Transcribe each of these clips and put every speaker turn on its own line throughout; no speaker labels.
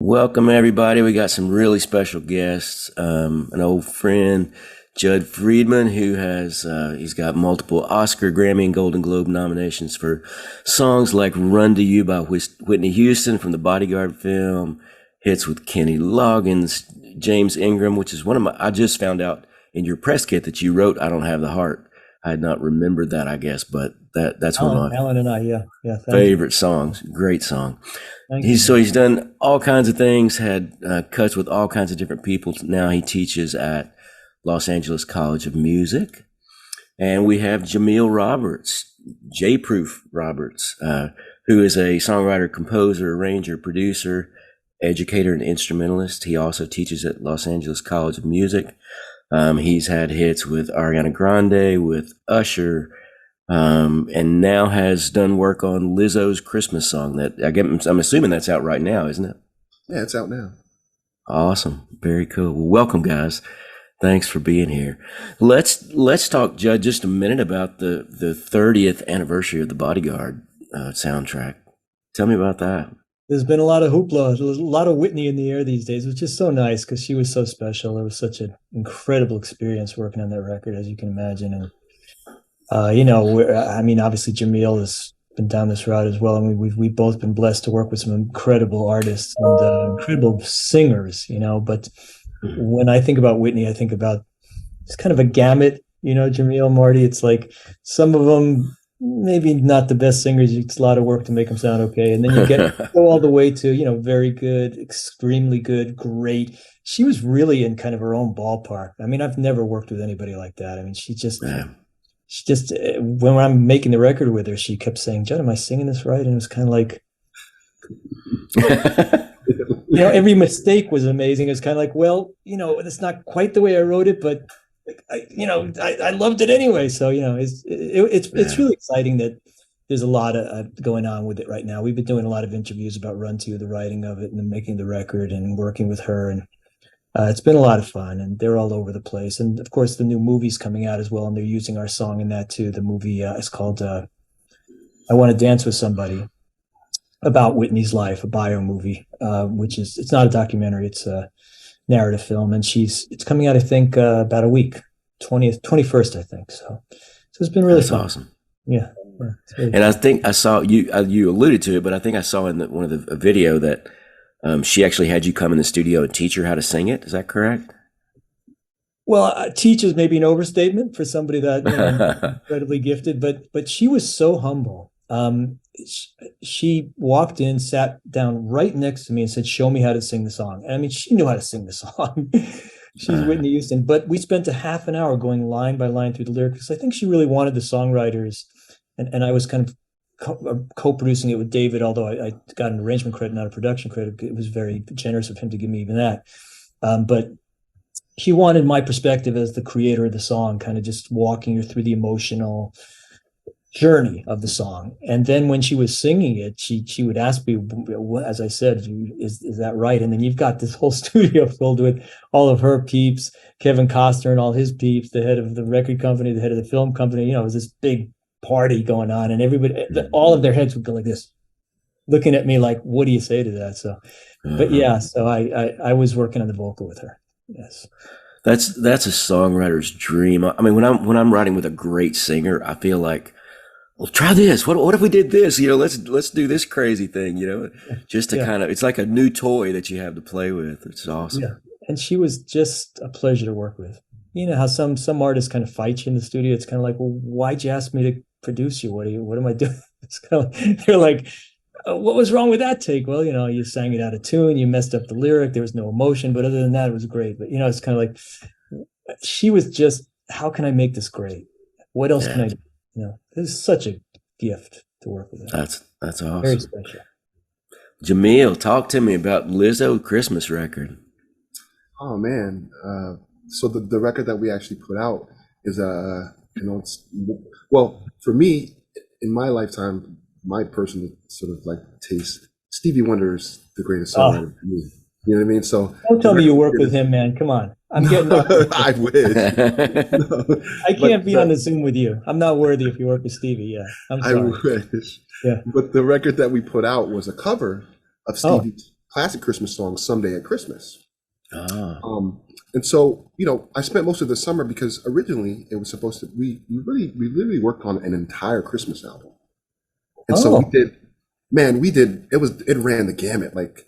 Welcome, everybody. We got some really special guests. An old friend, Jud Friedman, who has he's got multiple Oscar, Grammy, and Golden Globe nominations for songs like "Run to You" by Whitney Houston from the Bodyguard film, hits with Kenny Loggins, James Ingram, which is one of my. I just found out in your press kit that you wrote "I Don't Have the Heart." I had not remembered that, I guess, but that's one of my
Alan and I,
favorite songs. Great song.
Thank you.
He's done all kinds of things, had cuts with all kinds of different people. Now he teaches at Los Angeles College of Music. And we have Jameel Roberts, JProof Roberts, who is a songwriter, composer, arranger, producer, educator, and instrumentalist. He also teaches at Los Angeles College of Music. He's had hits with Ariana Grande, with Usher, and now has done work on Lizzo's Christmas song that I'm assuming that's out right now, isn't it?
Yeah, it's out now.
Awesome. Very cool. Well, welcome, guys. Thanks for being here. Let's talk, Jud, just a minute about the 30th anniversary of the Bodyguard soundtrack. Tell me about that.
There's been a lot of hoopla. There's a lot of Whitney in the air these days, which is so nice because she was so special. It was such an incredible experience working on that record, as you can imagine. And, obviously Jameel has been down this route as well. I mean, we've both been blessed to work with some incredible artists and incredible singers, but when I think about Whitney, I think about it's kind of a gamut, Jameel, Marty. It's like some of them, maybe not the best singers. It's a lot of work to make them sound okay. And then you go all the way to, very good, extremely good, great. She was really in kind of her own ballpark. I mean, I've never worked with anybody like that. I mean, she just, when I'm making the record with her, she kept saying, "Jud, am I singing this right?" And it was kind of like, every mistake was amazing. It's kind of like, well, it's not quite the way I wrote it, but I loved it anyway. So, it's really exciting that there's a lot of going on with it right now. We've been doing a lot of interviews about Run to, the writing of it and then making the record and working with her. And it's been a lot of fun and they're all over the place. And of course, the new movie's coming out as well. And they're using our song in that too. The movie is called I Want to Dance with Somebody, about Whitney's life, a bio movie, it's not a documentary. It's a narrative film, and it's coming out, I think, about a week, 21st, I think. So it's been really fun.
Awesome.
Yeah.
Really fun. I think I saw you alluded to it, but I think I saw in one of a video that she actually had you come in the studio and teach her how to sing it. Is that correct?
Well, teach is maybe an overstatement for somebody that incredibly gifted, but she was so humble. She walked in, sat down right next to me and said, "Show me how to sing the song." And I mean, she knew how to sing the song. She's Whitney Houston, but we spent a half an hour going line by line through the lyrics. I think she really wanted the songwriters, and I was kind of co-producing it with David, although I got an arrangement credit, not a production credit. It was very generous of him to give me even that. But she wanted my perspective as the creator of the song, kind of just walking her through the emotional journey of the song. And then when she was singing it, she would ask me, as I said, is that right? And then you've got this whole studio filled with all of her peeps, Kevin Costner and all his peeps, the head of the record company, the head of the film company. It was this big party going on, and everybody, all of their heads would go like this, looking at me like, what do you say to that? So, but yeah, so I was working on the vocal with her. Yes.
That's a songwriter's dream. I mean, when I'm writing with a great singer, I feel like, well, try this. What if we did this? Let's do this crazy thing, just to kind of, it's like a new toy that you have to play with. It's awesome. Yeah.
And she was just a pleasure to work with. You know how some artists kind of fight you in the studio. It's kind of like, well, why'd you ask me to produce you? What am I doing? It's kind of like, they're like, what was wrong with that take? Well, you sang it out of tune. You messed up the lyric. There was no emotion, but other than that, it was great. But, it's kind of like, she was just, how can I make this great? What else can I do? This is such a gift to work with her.
That's awesome.
Very special.
Jameel, talk to me about Lizzo Christmas record.
Oh man. So the record that we actually put out is for me, in my lifetime, my personal sort of like taste, Stevie Wonder is the greatest songwriter for me. You know what I mean? So
don't tell me you work with him, man. Come on. I'm getting
I wish.
I can't be on the Zoom with you. I'm not worthy if you work with Stevie. Yeah. I'm sorry.
I wish.
Yeah.
But the record that we put out was a cover of Stevie classic Christmas songs, Someday at Christmas.
Ah.
And so, I spent most of the summer because originally it was supposed to, we literally worked on an entire Christmas album. And so it ran the gamut. Like,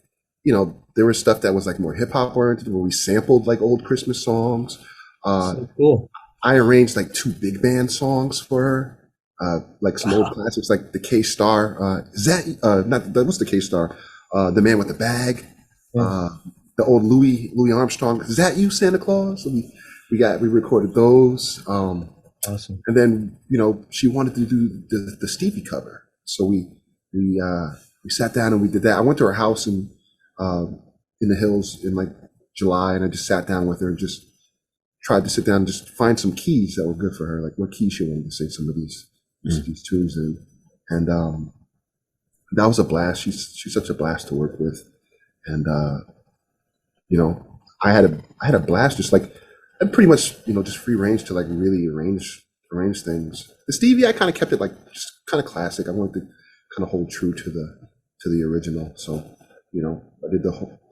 there was stuff that was like more hip hop oriented where we sampled like old Christmas songs.
So cool.
I arranged like 2 big band songs for her, like some old classics, like the K-Star. What's the K-Star? The Man with the Bag. Yeah. The old Louis Armstrong. Is that you, Santa Claus? So we recorded those.
Awesome.
And then she wanted to do the Stevie cover, so we sat down and we did that. I went to her house in the hills in like July, and I just sat down with her and just tried to sit down and just find some keys that were good for her, like what keys she wanted to sing some of these tunes in. And that was a blast. She's such a blast to work with, and I had a blast. Just like I pretty much just free range to like really arrange things. The Stevie, I kind of kept it like just kind of classic. I wanted to kind of hold true to the original. So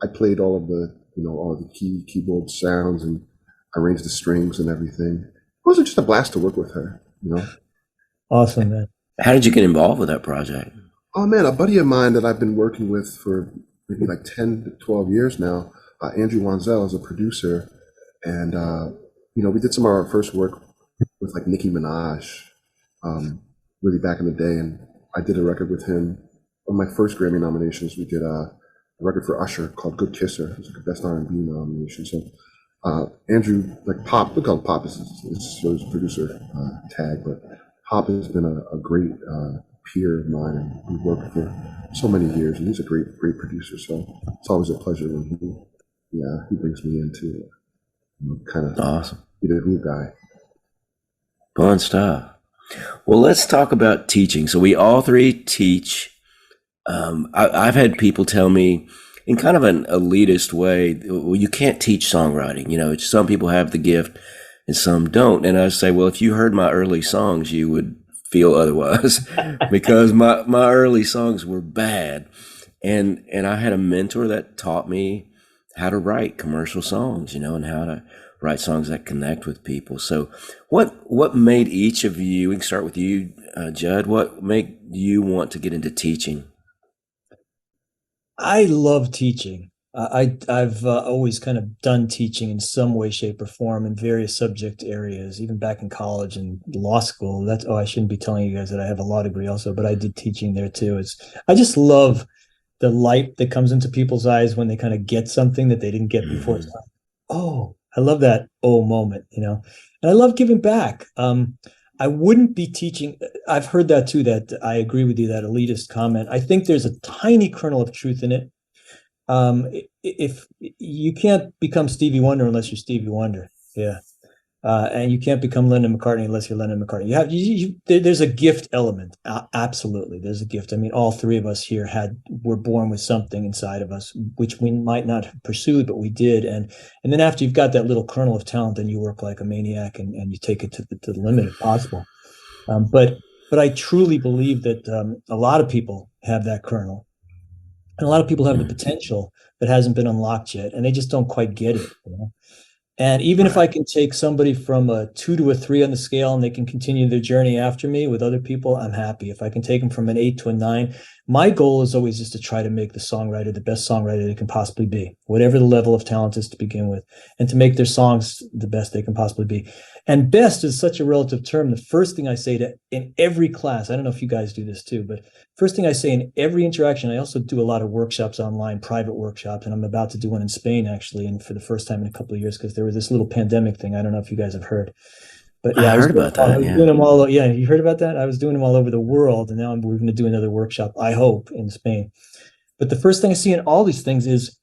I played all of the all of the keyboard sounds and arranged the strings and everything. It was just a blast to work with her.
Awesome, man.
How did you get involved with that project?
Oh man, a buddy of mine that I've been working with for maybe like 10 to 12 years now, Andrew Wanzel, is a producer, and we did some of our first work with like Nicki Minaj, really back in the day, and I did a record with him. On my first Grammy nominations, we did a record for Usher called "Good Kisser." It was like a Best R&B nomination. So Andrew, like Pop, we call him Pop, is his producer tag, but Pop has been a great peer of mine, and we've worked for so many years, and he's a great producer. So it's always a pleasure when he brings me in to kind of
awesome.
Be the new guy.
Fun stuff. Well, let's talk about teaching. So we all 3 teach. I've had people tell me in kind of an elitist way, well, you can't teach songwriting. Some people have the gift and some don't. And I say, well, if you heard my early songs, you would feel otherwise because my early songs were bad. And I had a mentor that taught me how to write commercial songs, and how to write songs that connect with people. So what made each of you, we can start with you, Jud, what made you want to get into teaching?
I love teaching. I've always kind of done teaching in some way, shape, or form in various subject areas, even back in college and law school. I shouldn't be telling you guys that I have a law degree also, but I did teaching there too. I just love the light that comes into people's eyes when they kind of get something that they didn't get before. It's like, oh, I love that moment, and I love giving back. I wouldn't be teaching. I've heard that too, that I agree with you, that elitist comment. I think there's a tiny kernel of truth in it. If you can't become Stevie Wonder unless you're Stevie Wonder. Yeah. And you can't become Lennon McCartney unless you're Lennon McCartney. There's a gift element. Absolutely. There's a gift. I mean, all 3 of us here were born with something inside of us, which we might not have pursued, but we did. And then after you've got that little kernel of talent, then you work like a maniac and you take it to the limit if possible. But I truly believe that a lot of people have that kernel, and a lot of people have the potential that hasn't been unlocked yet, and they just don't quite get it. And even if I can take somebody from a 2 to a 3 on the scale and they can continue their journey after me with other people, I'm happy. If I can take them from an 8 to a 9, my goal is always just to try to make the songwriter the best songwriter they can possibly be, whatever the level of talent is to begin with, and to make their songs the best they can possibly be. And best is such a relative term. The first thing I say in every class, I don't know if you guys do this too, but first thing I say in every interaction, I also do a lot of workshops online, private workshops, and I'm about to do one in Spain actually, and for the first time in a couple of years, because there was this little pandemic thing. I don't know if you guys have heard. But yeah,
I heard about that.
Doing them all. Yeah, you heard about that? I was doing them all over the world, and now we're going to do another workshop, I hope, in Spain. But the first thing I see in all these things is,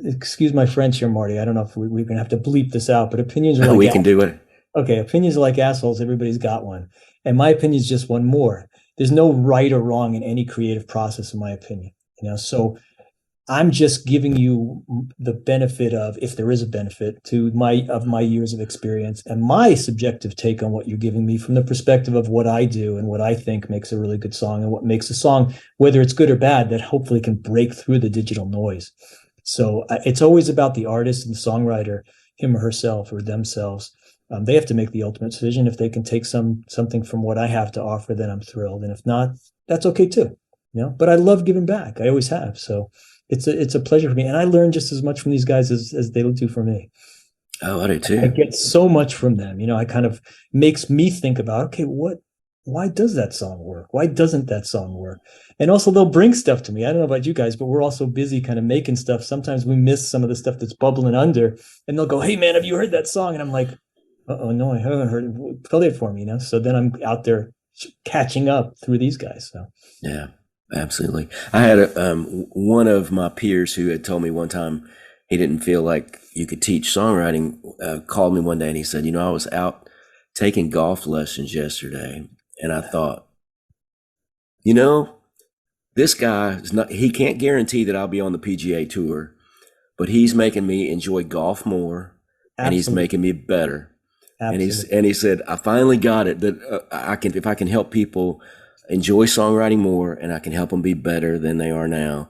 excuse my French here, Marty. I don't know if we're going to have to bleep this out, but opinions are like
we can do it.
Okay, opinions are like assholes. Everybody's got one, and my opinion is just one more. There's no right or wrong in any creative process, in my opinion. So I'm just giving you the benefit of, if there is a benefit to my years of experience and my subjective take on what you're giving me from the perspective of what I do and what I think makes a really good song and what makes a song, whether it's good or bad, that hopefully can break through the digital noise. So it's always about the artist and the songwriter, him or herself or themselves. They have to make the ultimate decision. If they can take something from what I have to offer, then I'm thrilled. And if not, that's okay too. But I love giving back. I always have. So it's a pleasure for me, and I learn just as much from these guys as they do from me.
Oh, I do too.
I get so much from them. I kind of makes me think about, okay, why does that song work? Why doesn't that song work? And also they'll bring stuff to me. I don't know about you guys, but we're also busy kind of making stuff. Sometimes we miss some of the stuff that's bubbling under, and they'll go, "Hey man, have you heard that song?" And I'm like, "Uh-oh, no, I haven't heard it. Play it for me." So then I'm out there catching up through these guys. So
yeah. Absolutely. I had one of my peers who had told me one time he didn't feel like you could teach songwriting, called me one day and he said, I was out taking golf lessons yesterday and I thought, this guy he can't guarantee that I'll be on the PGA tour, but he's making me enjoy golf more. Absolutely. And he's making me better. Absolutely. And he said, I finally got it that if I can help people enjoy songwriting more and I can help them be better than they are now,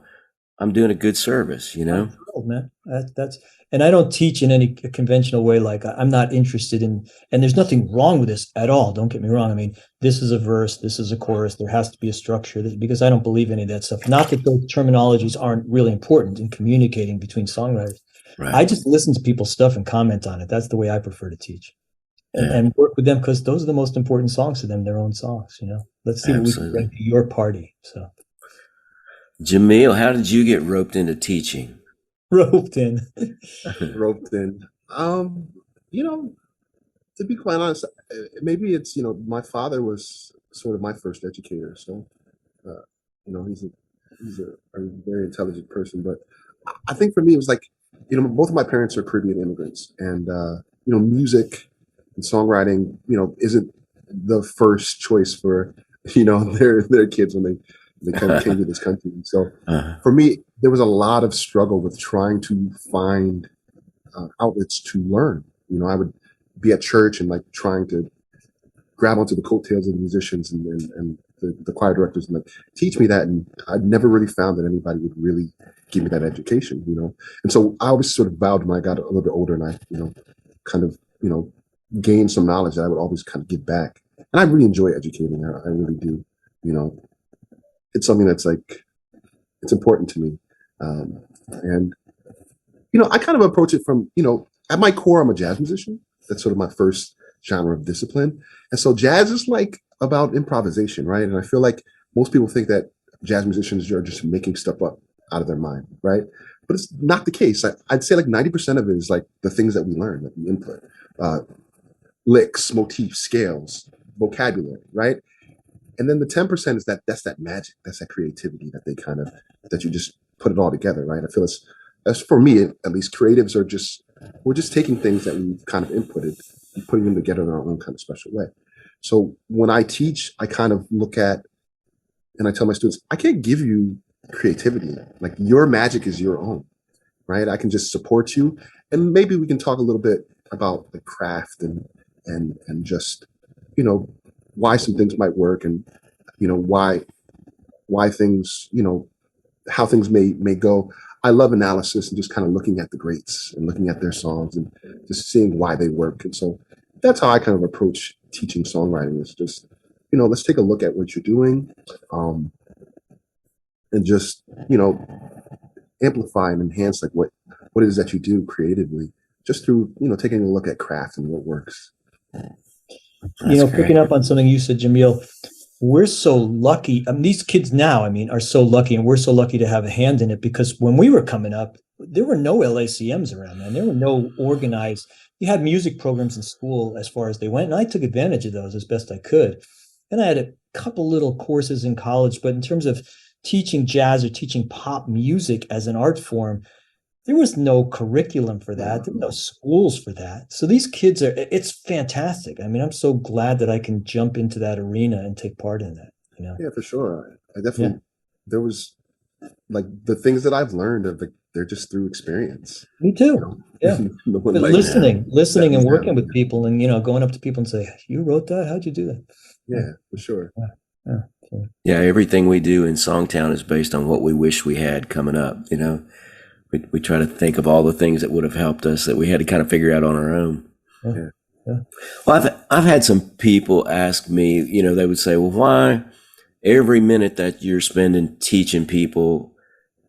I'm doing a good service, I'm
thrilled, man. That's and I don't teach in any conventional way. Like I'm not interested in, and there's nothing wrong with this at all. Don't get me wrong. I mean, this is a verse, this is a chorus. There has to be a structure because I don't believe any of that stuff. Not that those terminologies aren't really important in communicating between songwriters. Right. I just listen to people's stuff and comment on it. That's the way I prefer to teach. And work with them because those are the most important songs to them, their own songs, Let's see Absolutely. What we can bring to your party. So,
Jameel, how did you get roped into teaching?
Roped in.
Roped in. To be quite honest, maybe it's, my father was sort of my first educator. So, he's a very intelligent person. But I think for me, it was like, both of my parents are Caribbean immigrants and, music and songwriting, isn't the first choice for, their kids when they kind of came to this country. So for me, there was a lot of struggle with trying to find outlets to learn. I would be at church and like trying to grab onto the coattails of the musicians and the choir directors and like teach me that. And I never really found that anybody would really give me that education, And so I always sort of vowed when I got a little bit older and I, kind of, gain some knowledge that I would always kind of give back. And I really enjoy educating. I really do. It's something that's like, it's important to me. And, I kind of approach it from, at my core, I'm a jazz musician. That's sort of my first genre of discipline. And so jazz is like about improvisation, right? And I feel like most people think that jazz musicians are just making stuff up out of their mind, right? But it's not the case. I'd say like 90% of it is like the things that we learn, that we input. Licks, motifs, scales, vocabulary, right? And then the 10% is that's that magic, that's that creativity that they kind of, that you just put it all together, right? I feel as for me, at least, creatives we're just taking things that we've kind of inputted and putting them together in our own kind of special way. So when I teach, I kind of look at, and I tell my students, I can't give you creativity. Like your magic is your own, right? I can just support you. And maybe we can talk a little bit about the craft and just, why some things might work and, why things, how things may go. I love analysis and just kind of looking at the greats and looking at their songs and just seeing why they work. And so that's how I kind of approach teaching songwriting is just, let's take a look at what you're doing and just, amplify and enhance like what it is that you do creatively just through, taking a look at craft and what works.
Picking up on something you said, Jameel, we're so lucky. These kids now, are so lucky, and we're so lucky to have a hand in it because when we were coming up, there were no LACMs around, man. There were no organized. You had music programs in school as far as they went, and I took advantage of those as best I could. And I had a couple little courses in college, but in terms of teaching jazz or teaching pop music as an art form, there was no curriculum for that. There were no schools for that. So these kids it's fantastic. I'm so glad that I can jump into that arena and take part in that,
Yeah, for sure. I definitely, there was like the things that I've learned of they're just through experience.
Me too. Yeah.
No one,
But
like,
listening and working with
yeah.
people and, going up to people and say, you wrote that? How'd you do that?
Yeah, for sure.
Yeah.
Yeah, everything we do in SongTown is based on what we wish we had coming up. We try to think of all the things that would have helped us that we had to kind of figure out on our own.
Yeah.
Well, I've had some people ask me, they would say, well, why every minute that you're spending teaching people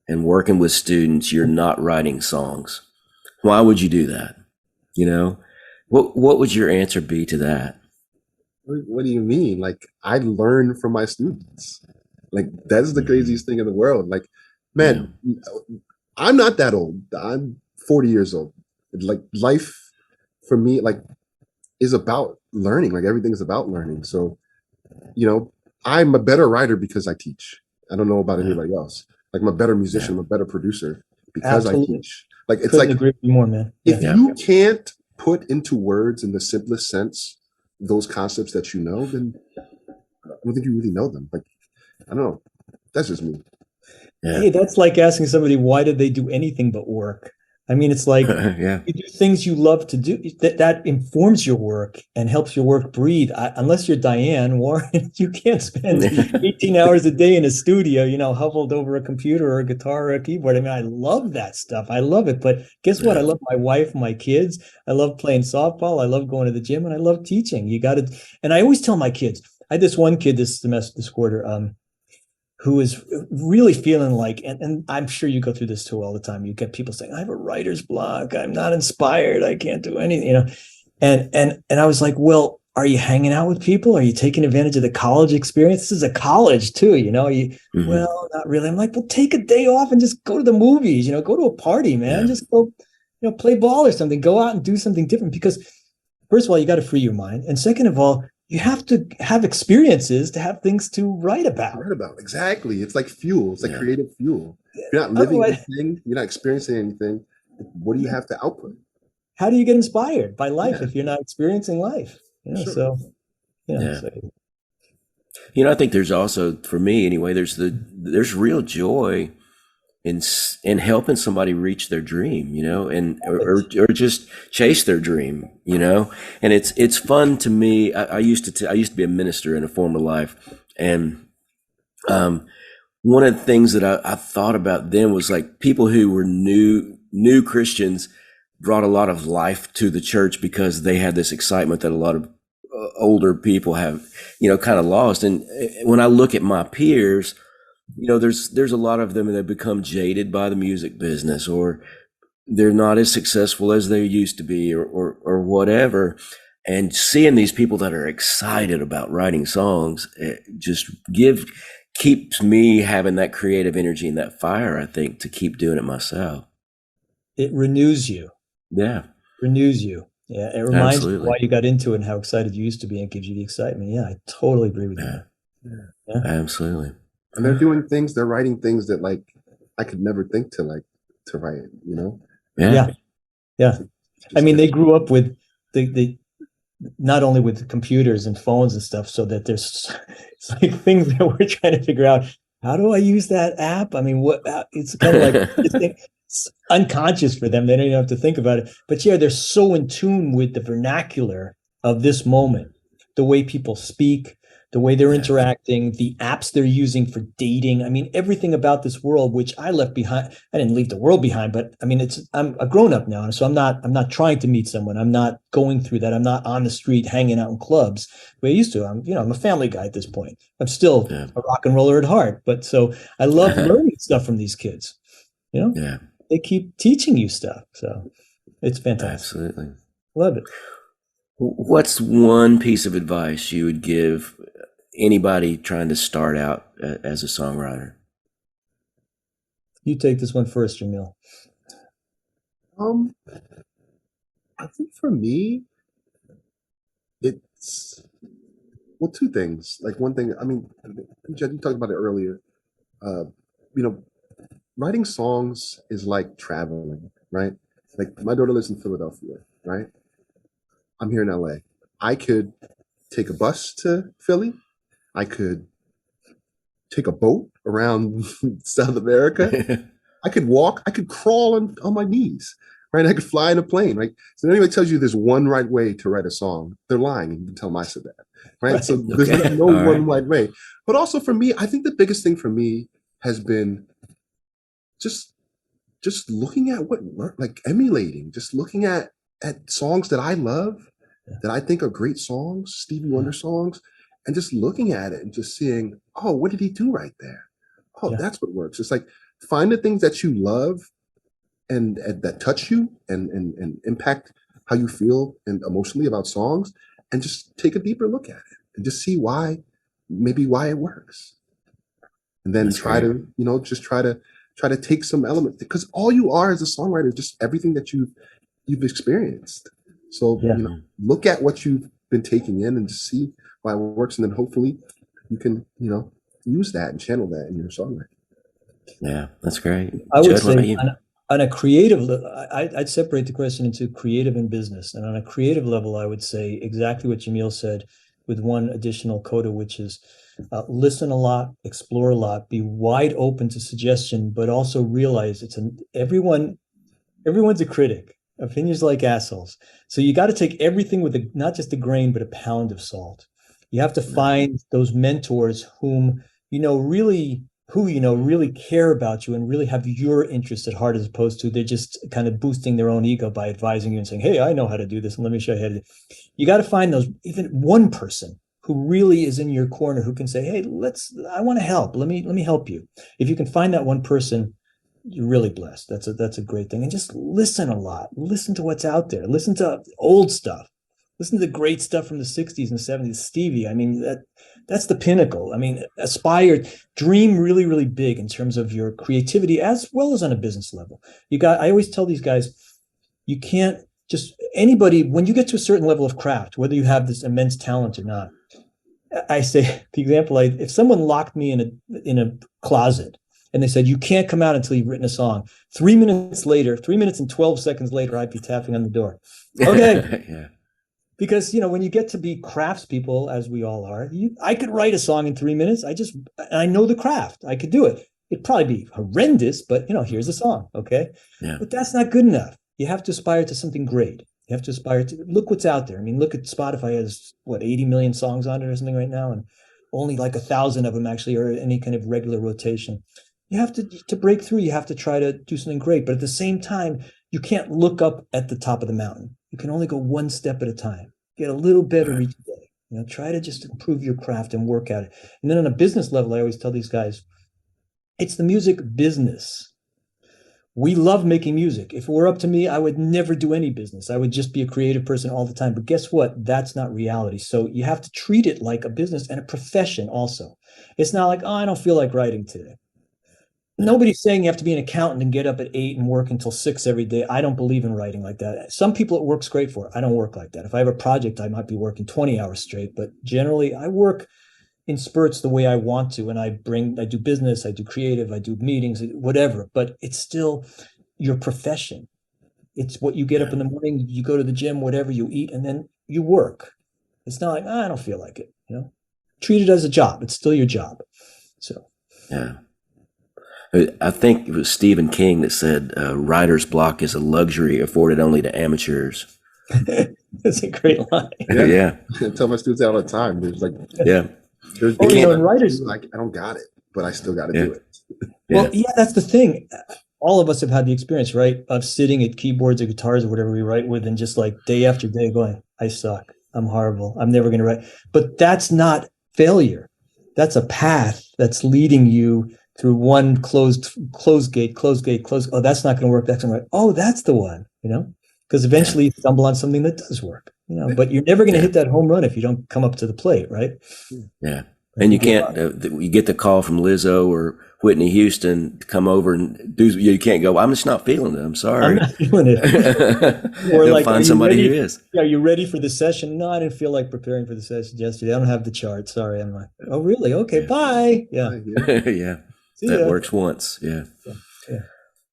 and working with students, you're not writing songs? Why would you do that? What would your answer be to that?
What do you mean? Like, I learn from my students. Like, that's the craziest thing in the world. Like, man, I'm not that old. I'm 40 years old. Like, life for me, like, is about learning. Like, everything is about learning. So, I'm a better writer because I teach. I don't know about anybody else. Like, I'm a better musician, I'm a better producer because
Absolutely.
I teach. Like, it's
Couldn't
like,
agree with you more, man.
if you can't put into words in the simplest sense those concepts that then I don't think you really know them. Like, I don't know. That's just me.
Yeah.
Hey, that's like asking somebody, why did they do anything but work? I mean, it's like
Yeah.
you do things you love to do. That informs your work and helps your work breathe. Unless you're Diane Warren, you can't spend 18 hours a day in a studio, huddled over a computer or a guitar or a keyboard. I mean, I love that stuff. I love it. But guess what? I love my wife, my kids. I love playing softball. I love going to the gym, and I love teaching. And I always tell my kids. I had this one kid this quarter, who is really feeling like, and I'm sure you go through this too all the time. You get people saying, I have a writer's block. I'm not inspired. I can't do anything, And I was like, well, are you hanging out with people? Are you taking advantage of the college experience? This is a college too, Well, not really. I'm like, well, take a day off and just go to the movies, go to a party, man.
Yeah.
Just go, play ball or something. Go out and do something different. Because first of all, you got to free your mind. And second of all, you have to have experiences to have things to write about.
Exactly. It's like fuel. It's like creative fuel. If you're not living anything, you're not experiencing anything. What do you have to output?
How do you get inspired by life if you're not experiencing life?
Sure.
So,
I think there's also, for me anyway, there's real joy in helping somebody reach their dream, and or just chase their dream, and it's fun to me. I used to be a minister in a former life, and one of the things that I thought about then was like people who were new Christians brought a lot of life to the church because they had this excitement that a lot of older people have, kind of lost. And when I look at my peers, there's a lot of them that become jaded by the music business, or they're not as successful as they used to be, or whatever. And seeing these people that are excited about writing songs, keeps me having that creative energy and that fire, I think, to keep doing it myself.
It renews you.
Yeah.
Renews you. Yeah. It reminds you why you got into it and how excited you used to be, and gives you the excitement. Yeah, I totally agree with you.
Yeah. Absolutely.
And they're writing things that like I could never think to write,
Yeah. I mean, they grew up with the not only with computers and phones and stuff, so that it's like things that we're trying to figure out. How do I use that app? I mean, it's kind of like it's unconscious for them. They don't even have to think about it. But yeah, they're so in tune with the vernacular of this moment, the way people speak, the way they're interacting, the apps they're using for dating. I mean, everything about this world, which I left behind. I didn't leave the world behind, but I mean, I'm a grown up now. So I'm not trying to meet someone. I'm not going through that. I'm not on the street hanging out in clubs the way I used to. I'm a family guy at this point. I'm still a rock and roller at heart, but so I love learning stuff from these kids. They keep teaching you stuff. So it's fantastic.
Absolutely.
Love it.
What's one piece of advice you would give anybody trying to start out as a songwriter?
You take this one first, Jameel.
I think for me, it's two things. Like one thing, I mean, Jud, you talked about it earlier. Writing songs is like traveling, right? Like my daughter lives in Philadelphia, right? I'm here in LA. I could take a bus to Philly. I could take a boat around South America. I could walk, I could crawl on my knees, right? I could fly in a plane, right? So anybody tells you there's one right way to write a song, they're lying. You can tell them I said that, right? So there's no one right way. But also for me, I think the biggest thing for me has been just looking at like emulating, just looking at songs that I love, that I think are great songs, Stevie Wonder songs, and just looking at it and just seeing, oh, what did he do right there? Oh, that's what works. It's like, find the things that you love and that touch you and impact how you feel and emotionally about songs, and just take a deeper look at it and just see why it works. And then try to take some elements, because all you are as a songwriter is just everything that you've experienced. So look at what you've been taking in and just see why it works, and then hopefully you can use that and channel that in your songwriting.
Yeah, that's great.
I would say on a creative level, I'd separate the question into creative and business. And on a creative level, I would say exactly what Jameel said, with one additional coda, which is listen a lot, explore a lot, be wide open to suggestion, but also realize everyone's a critic. Opinions like assholes. So you got to take everything with not just a grain, but a pound of salt. You have to find those mentors who really care about you and really have your interest at heart, as opposed to they're just kind of boosting their own ego by advising you and saying, hey, I know how to do this, and let me show you how to do it. You got to find those, even one person who really is in your corner, who can say, hey, I want to help. Let me help you. If you can find that one person, you're really blessed. That's a great thing. And just listen a lot. Listen to what's out there. Listen to old stuff. Listen to the great stuff from the 60s and 70s. Stevie, I mean, that's the pinnacle. I mean, aspire, dream really, really big in terms of your creativity, as well as on a business level. I always tell these guys, you can't when you get to a certain level of craft, whether you have this immense talent or not, I say, the example, if someone locked me in a closet and they said, you can't come out until you've written a song, 3 minutes and 12 seconds later, I'd be tapping on the door. Okay.
Yeah.
Because, when you get to be craftspeople, as we all are, I could write a song in 3 minutes. I know the craft. I could do it. It'd probably be horrendous, but, here's a song. Okay.
Yeah.
But that's not good enough. You have to aspire to something great. You have to aspire to look what's out there. I mean, look at Spotify has 80 million songs on it or something right now, and only like 1,000 of them actually are any kind of regular rotation. You have to break through. You have to try to do something great, but at the same time, you can't look up at the top of the mountain. You can only go one step at a time. Get a little better each day. Try to just improve your craft and work at it. And then on a business level, I always tell these guys, it's the music business. We love making music. If it were up to me, I would never do any business. I would just be a creative person all the time. But guess what? That's not reality. So you have to treat it like a business and a profession also. It's not like, I don't feel like writing today. Nobody's saying you have to be an accountant and get up at 8 and work until 6 every day. I don't believe in writing like that. Some people it works great for. I don't work like that. If I have a project, I might be working 20 hours straight. But generally, I work in spurts the way I want to, and I do business, I do creative, I do meetings, whatever, but it's still your profession. It's what you get up in the morning, you go to the gym, whatever, you eat, and then you work. It's not like, I don't feel like it, Treat it as a job. It's still your job. So.
Yeah. I think it was Stephen King that said writer's block is a luxury afforded only to amateurs.
That's a great line.
Yeah.
I tell my students that all the time. There's like,
There's writers,
like, I don't got it, but I still got to do it.
Well, that's the thing. All of us have had the experience, right, of sitting at keyboards or guitars or whatever we write with, and just like day after day going, I suck. I'm horrible. I'm never going to write. But that's not failure. That's a path that's leading you through one closed gate. Oh, that's not going to work. That's going to work. Oh, that's the one, because eventually you stumble on something that does work, but you're never going to hit that home run if you don't come up to the plate, right?
Yeah. And you can't, you get the call from Lizzo or Whitney Houston to come over and do, you can't go, I'm just not feeling it. I'm sorry.
I'm not feeling it.
Or like, find somebody who is.
Yeah, are you ready for the session? No, I didn't feel like preparing for the session yesterday. I don't have the chart. Sorry. I'm like, oh, really? Okay, bye. Yeah.
Yeah. That works once. Yeah.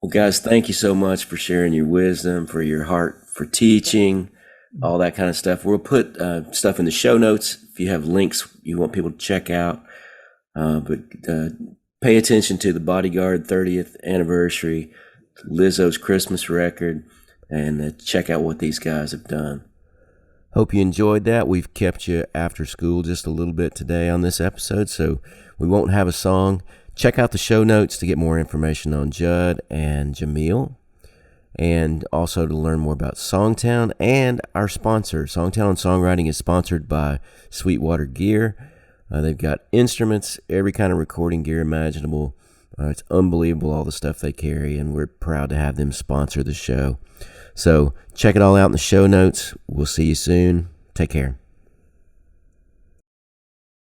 Well, guys, thank you so much for sharing your wisdom, for your heart for teaching, all that kind of stuff. We'll put stuff in the show notes if you have links you want people to check out. But pay attention to the Bodyguard 30th anniversary, Lizzo's Christmas record, and check out what these guys have done. Hope you enjoyed that. We've kept you after school just a little bit today on this episode, so we won't have a song. Check out the show notes to get more information on Jud and Jameel, and also to learn more about SongTown and our sponsor. SongTown Songwriting is sponsored by Sweetwater Gear. They've got instruments, every kind of recording gear imaginable. It's unbelievable all the stuff they carry, and we're proud to have them sponsor the show. So check it all out in the show notes. We'll see you soon. Take care.